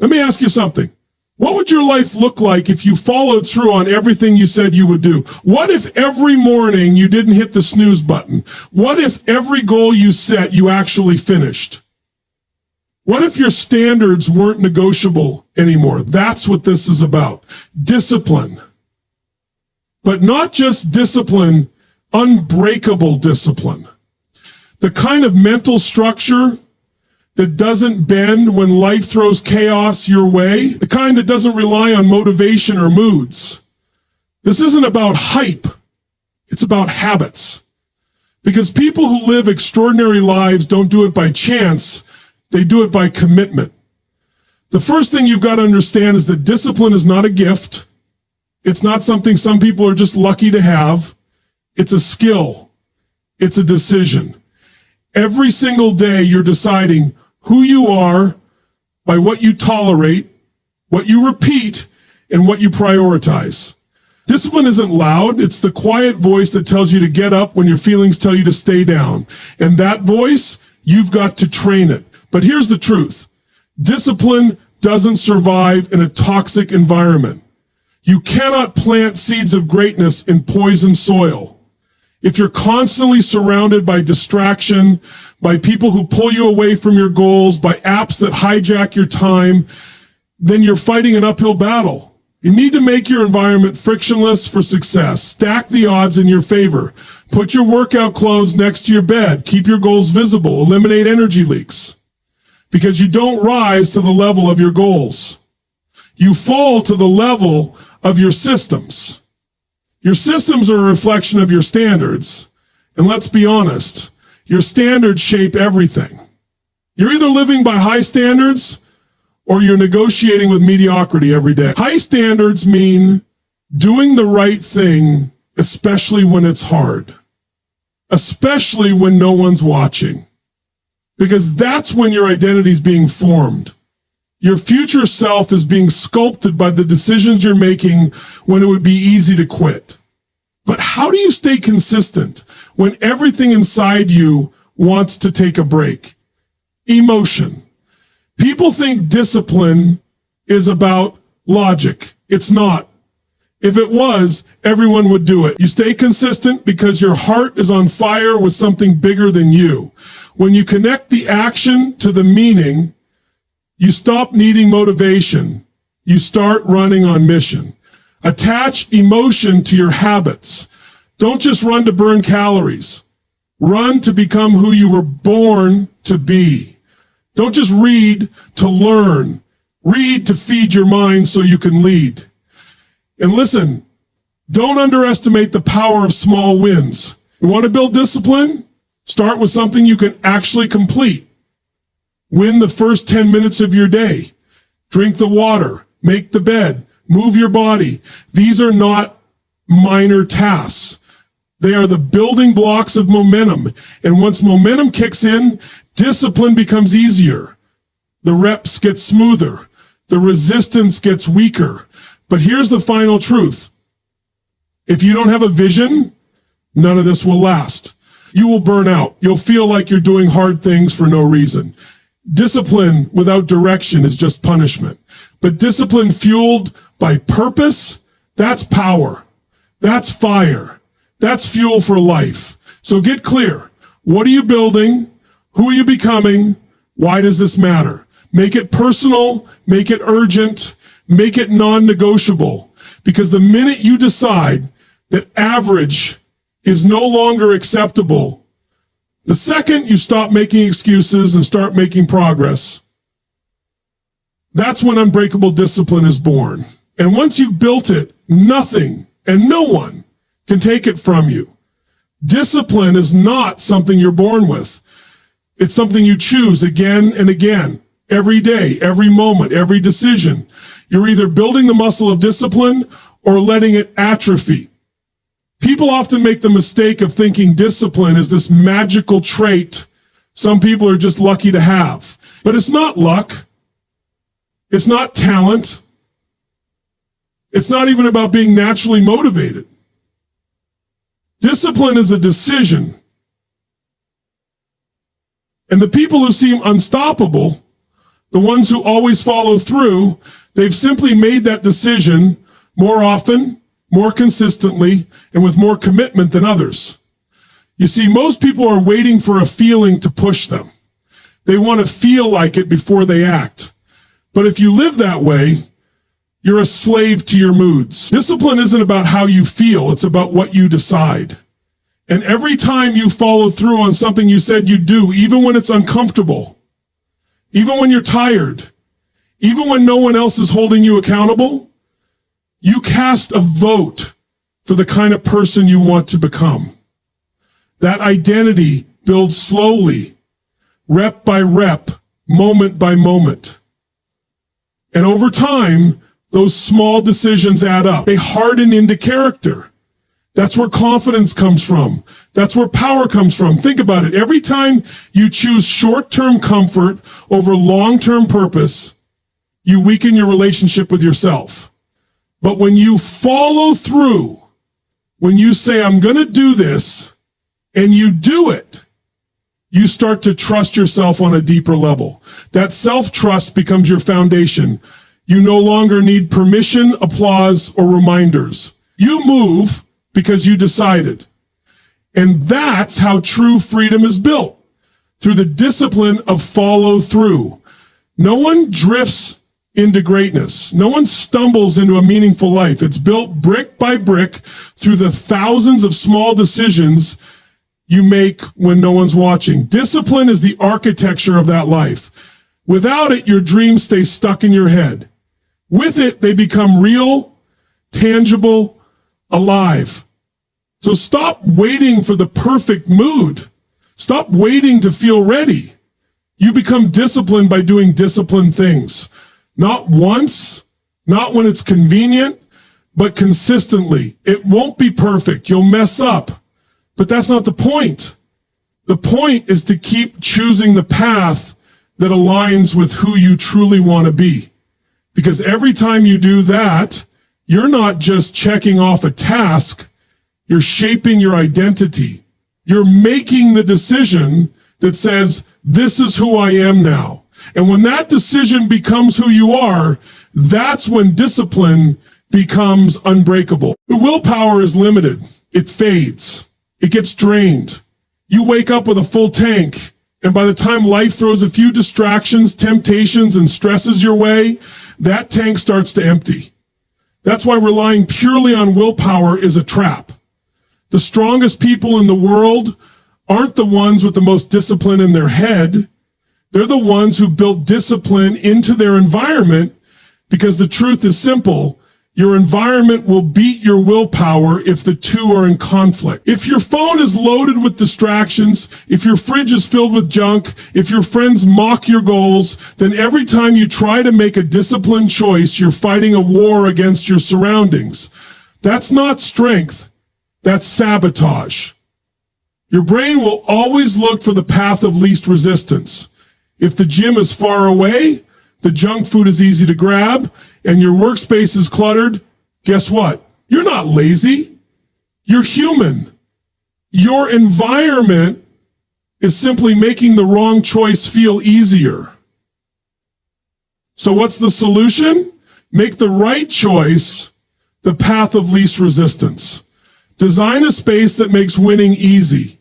Let me ask you something. What would your life look like if you followed through on everything you said you would do? What if every morning you didn't hit the snooze button? What if every goal you set you actually finished? What if your standards weren't negotiable anymore? That's what this is about. Discipline. But not just discipline, unbreakable discipline. The kind of mental structure that doesn't bend when life throws chaos your way, the kind that doesn't rely on motivation or moods. This isn't about hype. It's about habits. Because people who live extraordinary lives don't do it by chance. They do it by commitment. The first thing you've got to understand is that discipline is not a gift. It's not something some people are just lucky to have. It's a skill. It's a decision. Every single day you're deciding who you are by what you tolerate, what you repeat, and what you prioritize. Discipline isn't loud. It's the quiet voice that tells you to get up when your feelings tell you to stay down. And that voice, you've got to train it. But here's the truth. Discipline doesn't survive in a toxic environment. You cannot plant seeds of greatness in poison soil. If you're constantly surrounded by distraction, by people who pull you away from your goals, by apps that hijack your time, then you're fighting an uphill battle. You need to make your environment frictionless for success. Stack the odds in your favor. Put your workout clothes next to your bed. Keep your goals visible. Eliminate energy leaks. Because you don't rise to the level of your goals. You fall to the level of your systems. Your systems are a reflection of your standards. And let's be honest, your standards shape everything. You're either living by high standards or you're negotiating with mediocrity every day. High standards mean doing the right thing, especially when it's hard, especially when no one's watching, because that's when your identity is being formed. Your future self is being sculpted by the decisions you're making when it would be easy to quit. But how do you stay consistent when everything inside you wants to take a break? Emotion. People think discipline is about logic. It's not. If it was, everyone would do it. You stay consistent because your heart is on fire with something bigger than you. When you connect the action to the meaning, you stop needing motivation. You start running on mission. Attach emotion to your habits. Don't just run to burn calories. Run to become who you were born to be. Don't just read to learn. Read to feed your mind so you can lead. And listen, don't underestimate the power of small wins. You want to build discipline? Start with something you can actually complete. Win the first 10 minutes of your day. Drink the water. Make the bed. Move your body. These are not minor tasks. They are the building blocks of momentum. And once momentum kicks in, discipline becomes easier. The reps get smoother. The resistance gets weaker. But here's the final truth. If you don't have a vision, none of this will last. You will burn out. You'll feel like you're doing hard things for no reason. Discipline without direction is just punishment. But discipline fueled by purpose, that's power. That's fire. That's fuel for life. So get clear. What are you building? Who are you becoming? Why does this matter? Make it personal. Make it urgent. Make it non-negotiable. Because the minute you decide that average is no longer acceptable, the second you stop making excuses and start making progress, that's when unbreakable discipline is born. And once you've built it, nothing and no one can take it from you. Discipline is not something you're born with. It's something you choose again and again, every day, every moment, every decision. You're either building the muscle of discipline or letting it atrophy. People often make the mistake of thinking discipline is this magical trait some people are just lucky to have. But it's not luck. It's not talent. It's not even about being naturally motivated. Discipline is a decision. And the people who seem unstoppable, The ones who always follow through, they've simply made that decision more often, more consistently, and with more commitment than others. You see, most people are waiting for a feeling to push them. They want to feel like it before they act. But if you live that way, you're a slave to your moods. Discipline isn't about how you feel, it's about what you decide. And every time you follow through on something you said you'd do, even when it's uncomfortable, even when you're tired, even when no one else is holding you accountable, you cast a vote for the kind of person you want to become. That identity builds slowly, rep by rep, moment by moment. And over time, those small decisions add up. They harden into character. That's where confidence comes from. That's where power comes from. Think about it. Every time you choose short-term comfort over long-term purpose, you weaken your relationship with yourself. But when you follow through, when you say, I'm going to do this, and you do it, you start to trust yourself on a deeper level. That self-trust becomes your foundation. You no longer need permission, applause, or reminders. You move because you decided. And that's how true freedom is built, through the discipline of follow through. No one drifts into greatness. No one stumbles into a meaningful life. It's built brick by brick through the thousands of small decisions you make when no one's watching. Discipline is the architecture of that life. Without it, your dreams stay stuck in your head. With it, they become real, tangible, alive. So stop waiting for the perfect mood. Stop waiting to feel ready. You become disciplined by doing disciplined things. Not once, not when it's convenient, but consistently. It won't be perfect. You'll mess up. But that's not the point. The point is to keep choosing the path that aligns with who you truly want to be. Because every time you do that, you're not just checking off a task, you're shaping your identity. You're making the decision that says, this is who I am now. And when that decision becomes who you are, that's when discipline becomes unbreakable. The willpower is limited. It fades. It gets drained. You wake up with a full tank, and by the time life throws a few distractions, temptations, and stresses your way, that tank starts to empty. That's why relying purely on willpower is a trap. The strongest people in the world aren't the ones with the most discipline in their head. They're the ones who built discipline into their environment, because the truth is simple. Your environment will beat your willpower if the two are in conflict. If your phone is loaded with distractions, if your fridge is filled with junk, if your friends mock your goals, then every time you try to make a disciplined choice, you're fighting a war against your surroundings. That's not strength. That's sabotage. Your brain will always look for the path of least resistance. If the gym is far away, the junk food is easy to grab, and your workspace is cluttered, guess what? You're not lazy. You're human. Your environment is simply making the wrong choice feel easier. So what's the solution? Make the right choice the path of least resistance. Design a space that makes winning easy.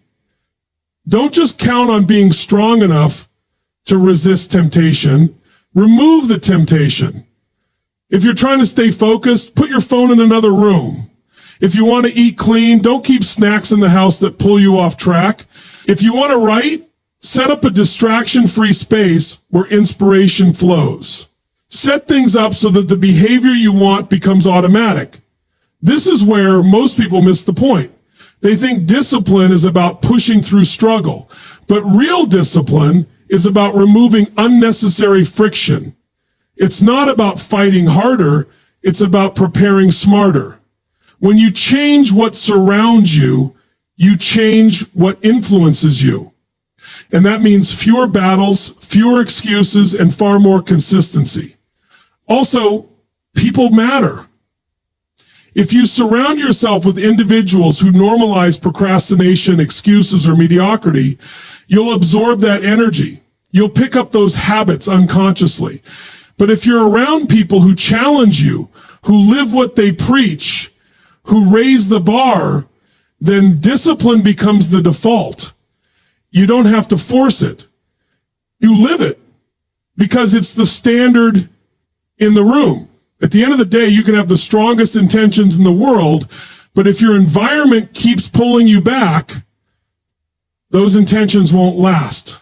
Don't just count on being strong enough to resist temptation. Remove the temptation. If you're trying to stay focused, put your phone in another room. If you want to eat clean, don't keep snacks in the house that pull you off track. If you want to write, set up a distraction-free space where inspiration flows. Set things up so that the behavior you want becomes automatic. This is where most people miss the point. They think discipline is about pushing through struggle, but real discipline is about removing unnecessary friction. It's not about fighting harder, it's about preparing smarter. When you change what surrounds you, you change what influences you. And that means fewer battles, fewer excuses, and far more consistency. Also, people matter. If you surround yourself with individuals who normalize procrastination, excuses, or mediocrity, you'll absorb that energy. You'll pick up those habits unconsciously. But if you're around people who challenge you, who live what they preach, who raise the bar, then discipline becomes the default. You don't have to force it. You live it because it's the standard in the room. At the end of the day, you can have the strongest intentions in the world, but if your environment keeps pulling you back, those intentions won't last.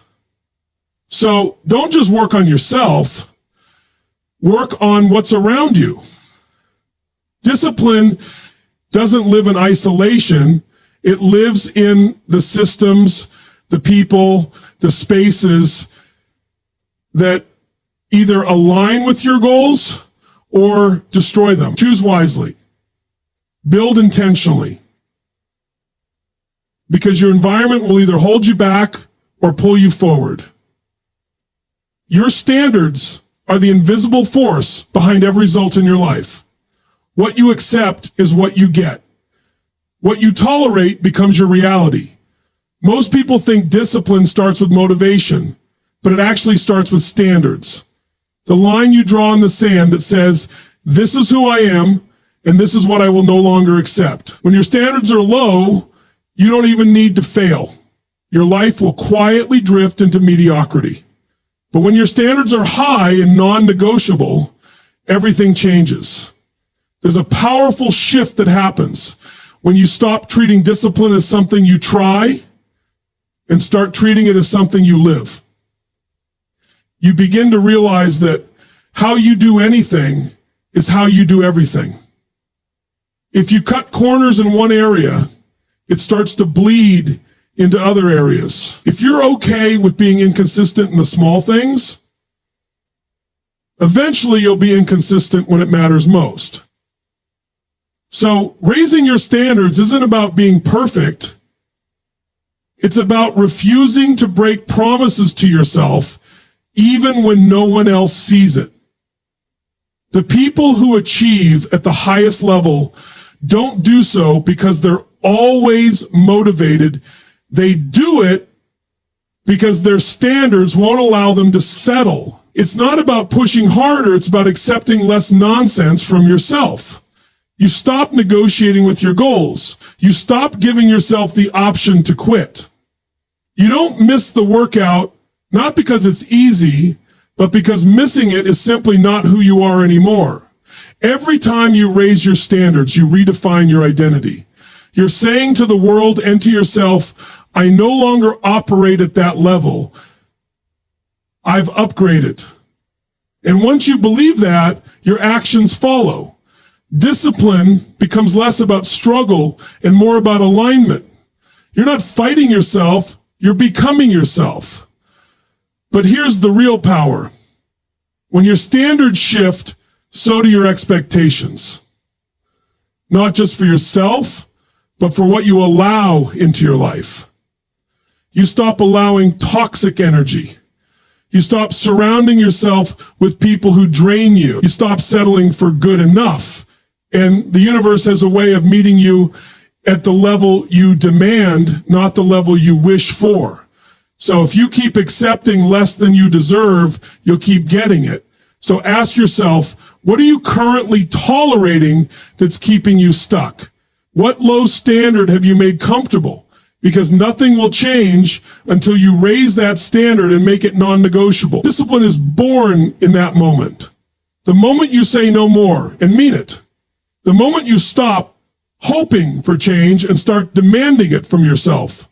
So don't just work on yourself, work on what's around you. Discipline doesn't live in isolation. It lives in the systems, the people, the spaces that either align with your goals or destroy them. Choose wisely. Build intentionally. Because your environment will either hold you back or pull you forward. Your standards are the invisible force behind every result in your life. What you accept is what you get. What you tolerate becomes your reality. Most people think discipline starts with motivation, but it actually starts with standards. The line you draw in the sand that says, this is who I am, and this is what I will no longer accept. When your standards are low, you don't even need to fail. Your life will quietly drift into mediocrity. But when your standards are high and non-negotiable, everything changes. There's a powerful shift that happens when you stop treating discipline as something you try and start treating it as something you live. You begin to realize that how you do anything is how you do everything. If you cut corners in one area, it starts to bleed into other areas. If you're okay with being inconsistent in the small things, eventually you'll be inconsistent when it matters most. So raising your standards isn't about being perfect. It's about refusing to break promises to yourself even when no one else sees it. The people who achieve at the highest level don't do so because they're always motivated. They do it because their standards won't allow them to settle. It's not about pushing harder. It's about accepting less nonsense from yourself. You stop negotiating with your goals. You stop giving yourself the option to quit. You don't miss the workout, not because it's easy, but because missing it is simply not who you are anymore. Every time you raise your standards, you redefine your identity. You're saying to the world and to yourself, I no longer operate at that level. I've upgraded. And once you believe that, your actions follow. Discipline becomes less about struggle and more about alignment. You're not fighting yourself, you're becoming yourself. But here's the real power. When your standards shift, so do your expectations. Not just for yourself, but for what you allow into your life. You stop allowing toxic energy. You stop surrounding yourself with people who drain you. You stop settling for good enough. And the universe has a way of meeting you at the level you demand, not the level you wish for. So if you keep accepting less than you deserve, you'll keep getting it. So ask yourself, what are you currently tolerating that's keeping you stuck? What low standard have you made comfortable? Because nothing will change until you raise that standard and make it non-negotiable. Discipline is born in that moment. The moment you say no more and mean it. The moment you stop hoping for change and start demanding it from yourself.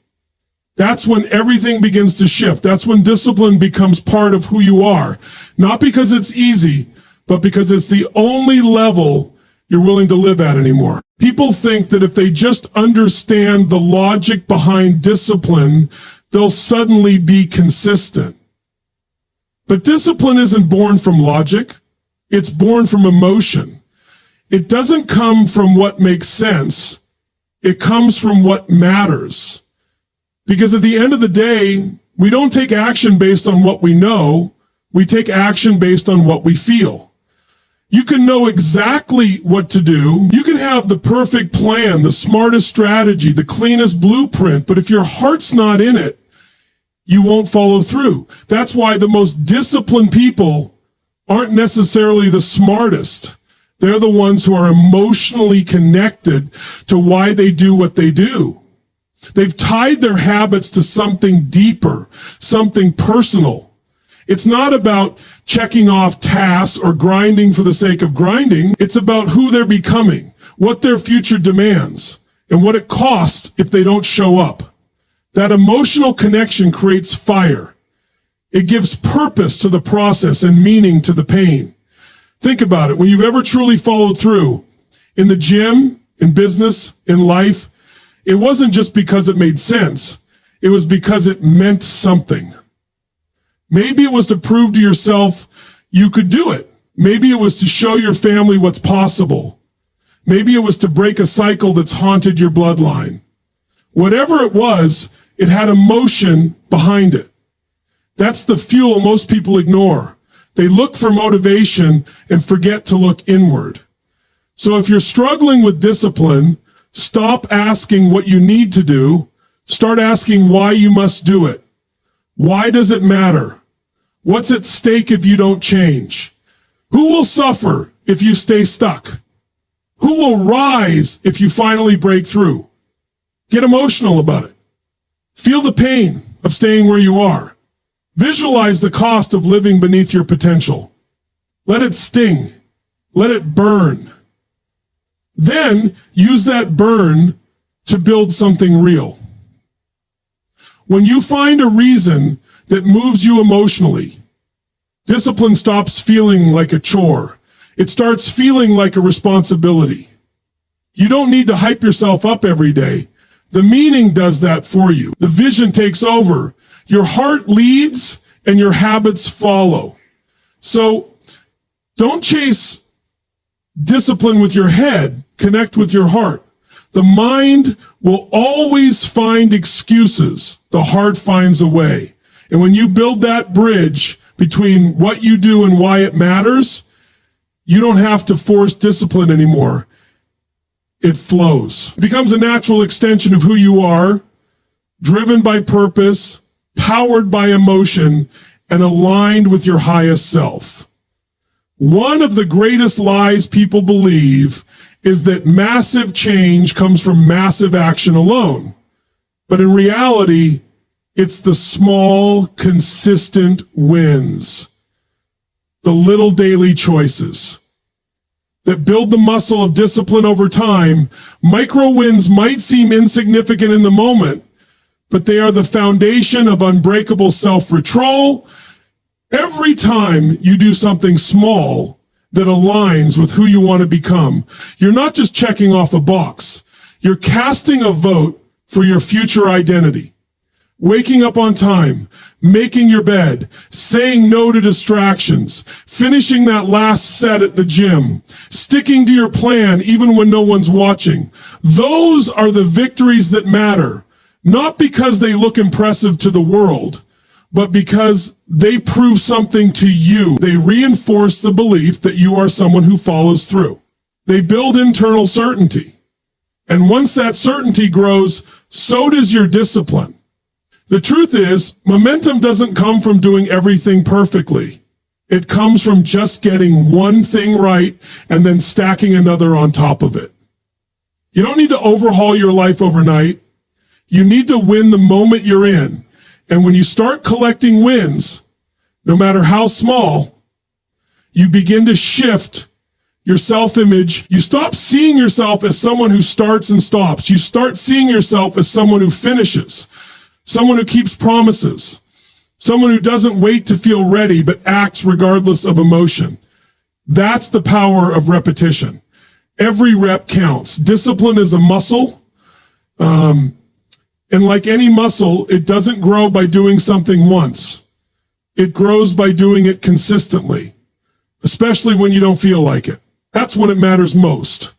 That's when everything begins to shift. That's when discipline becomes part of who you are. Not because it's easy, but because it's the only level you're willing to live at anymore. People think that if they just understand the logic behind discipline, they'll suddenly be consistent. But discipline isn't born from logic. It's born from emotion. It doesn't come from what makes sense. It comes from what matters. Because at the end of the day, we don't take action based on what we know. We take action based on what we feel. You can know exactly what to do. You can have the perfect plan, the smartest strategy, the cleanest blueprint. But if your heart's not in it, you won't follow through. That's why the most disciplined people aren't necessarily the smartest. They're the ones who are emotionally connected to why they do what they do. They've tied their habits to something deeper, something personal. It's not about checking off tasks or grinding for the sake of grinding. It's about who they're becoming, what their future demands, and what it costs if they don't show up. That emotional connection creates fire. It gives purpose to the process and meaning to the pain. Think about it. When you've ever truly followed through in the gym, in business, in life, it wasn't just because it made sense. It was because it meant something. Maybe it was to prove to yourself you could do it. Maybe it was to show your family what's possible. Maybe it was to break a cycle that's haunted your bloodline. Whatever it was, it had emotion behind it. That's the fuel most people ignore. They look for motivation and forget to look inward. So if you're struggling with discipline, stop asking what you need to do. Start asking why you must do it. Why does it matter? What's at stake if you don't change? Who will suffer if you stay stuck? Who will rise if you finally break through? Get emotional about it. Feel the pain of staying where you are. Visualize the cost of living beneath your potential. Let it sting. Let it burn. Then use that burn to build something real. When you find a reason that moves you emotionally, discipline stops feeling like a chore. It starts feeling like a responsibility. You don't need to hype yourself up every day. The meaning does that for you. The vision takes over. Your heart leads and your habits follow. So don't chase discipline with your head. Connect with your heart. The mind will always find excuses. The heart finds a way. And when you build that bridge between what you do and why it matters, you don't have to force discipline anymore. It flows. It becomes a natural extension of who you are, driven by purpose, powered by emotion, and aligned with your highest self. One of the greatest lies people believe is that massive change comes from massive action alone. But in reality, it's the small, consistent wins, the little daily choices that build the muscle of discipline over time. Micro wins might seem insignificant in the moment, but they are the foundation of unbreakable self-control. Every time you do something small that aligns with who you want to become, you're not just checking off a box. You're casting a vote for your future identity. Waking up on time, making your bed, saying no to distractions, finishing that last set at the gym, sticking to your plan even when no one's watching. Those are the victories that matter, not because they look impressive to the world, but because they prove something to you. They reinforce the belief that you are someone who follows through. They build internal certainty. And once that certainty grows, so does your discipline. The truth is, momentum doesn't come from doing everything perfectly. It comes from just getting one thing right and then stacking another on top of it. You don't need to overhaul your life overnight. You need to win the moment you're in. And when you start collecting wins, no matter how small, you begin to shift your self-image. You stop seeing yourself as someone who starts and stops. You start seeing yourself as someone who finishes. Someone who keeps promises, someone who doesn't wait to feel ready, but acts regardless of emotion. That's the power of repetition. Every rep counts. Discipline is a muscle. And like any muscle, it doesn't grow by doing something once. It grows by doing it consistently, especially when you don't feel like it. That's when it matters most.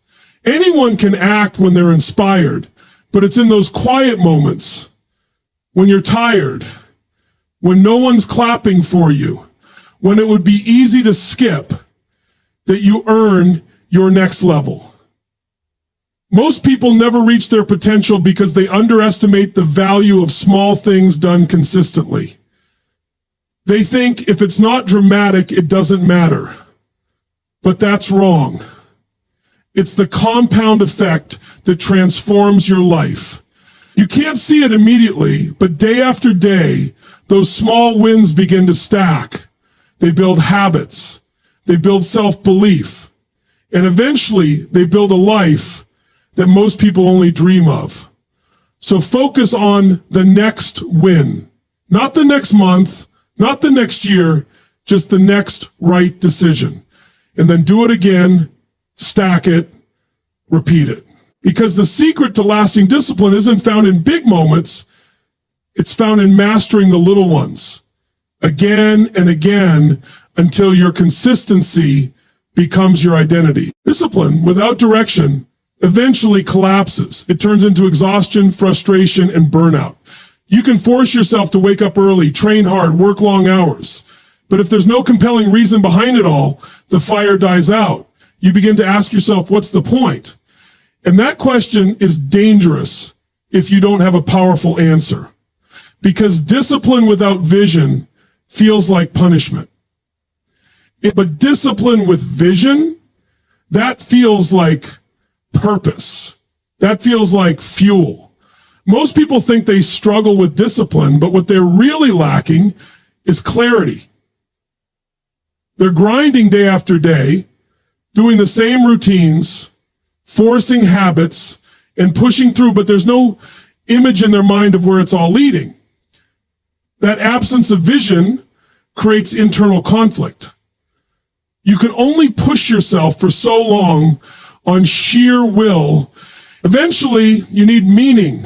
Anyone can act when they're inspired, but it's in those quiet moments, when you're tired, when no one's clapping for you, when it would be easy to skip, that you earn your next level. Most people never reach their potential because they underestimate the value of small things done consistently. They think if it's not dramatic, it doesn't matter. But that's wrong. It's the compound effect that transforms your life. You can't see it immediately, but day after day, those small wins begin to stack. They build habits. They build self-belief. And eventually, they build a life that most people only dream of. So focus on the next win. Not the next month, not the next year, just the next right decision. And then do it again, stack it, repeat it. Because the secret to lasting discipline isn't found in big moments. It's found in mastering the little ones again and again until your consistency becomes your identity. Discipline without direction eventually collapses. It turns into exhaustion, frustration, and burnout. You can force yourself to wake up early, train hard, work long hours. But if there's no compelling reason behind it all, the fire dies out. You begin to ask yourself, what's the point? And that question is dangerous if you don't have a powerful answer. Because discipline without vision feels like punishment. But discipline with vision, that feels like purpose. That feels like fuel. Most people think they struggle with discipline, but what they're really lacking is clarity. They're grinding day after day, doing the same routines, forcing habits, and pushing through, but there's no image in their mind of where it's all leading. That absence of vision creates internal conflict. You can only push yourself for so long on sheer will. Eventually, you need meaning.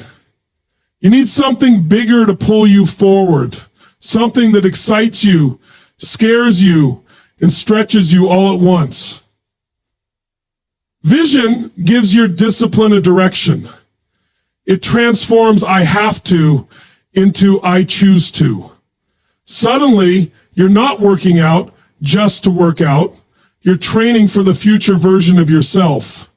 You need something bigger to pull you forward, something that excites you, scares you, and stretches you all at once. Vision gives your discipline a direction. It transforms I have to into I choose to. Suddenly, you're not working out just to work out. You're training for the future version of yourself.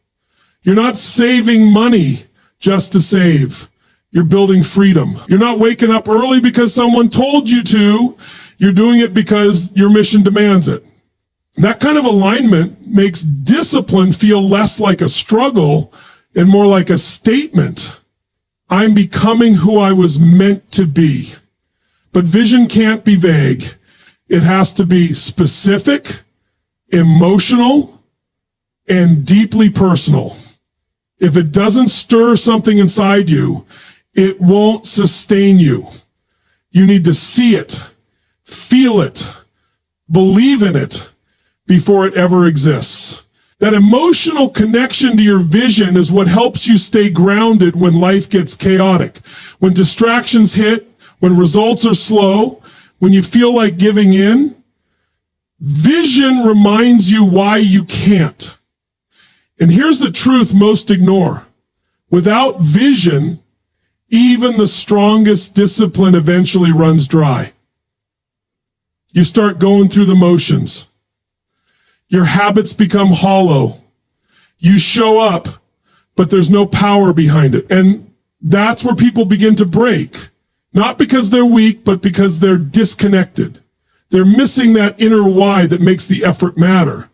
You're not saving money just to save. You're building freedom. You're not waking up early because someone told you to. You're doing it because your mission demands it. That kind of alignment makes discipline feel less like a struggle and more like a statement. I'm becoming who I was meant to be. But vision can't be vague. It has to be specific, emotional, and deeply personal. If it doesn't stir something inside you, it won't sustain you. You need to see it, feel it, believe in it before it ever exists. That emotional connection to your vision is what helps you stay grounded when life gets chaotic, when distractions hit, when results are slow, when you feel like giving in. Vision reminds you why you can't. And here's the truth most ignore. Without vision, even the strongest discipline eventually runs dry. You start going through the motions. Your habits become hollow. You show up, but there's no power behind it. And that's where people begin to break. Not because they're weak, but because they're disconnected. They're missing that inner why that makes the effort matter.